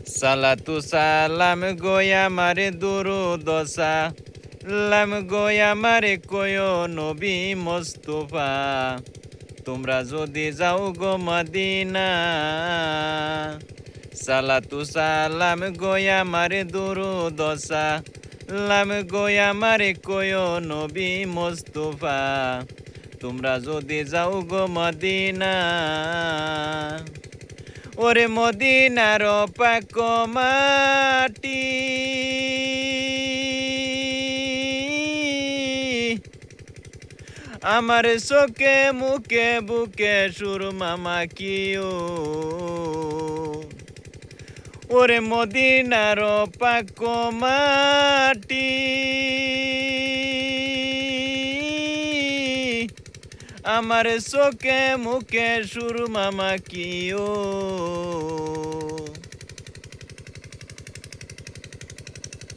সালাতু সালাম গোয়া মারে দুরুদ সালাম গোয়া মারে কয়ো নবী মোস্তফা তোমরা যদি যাও গো মদিনা সালাতু সালাম গোয়া মারে দুরুদ সালাম গোয়া মারে কয়ো নবী মোস্তফা তোমরা যদি যাও গো মদিনা ওরে মদিনার পাক মাটি আমার চোখে মুখে বুকে সুরমা মাখিও ওরে মদিনার পাক মাটি আমার চোখে মুখে সুরমা মাখিও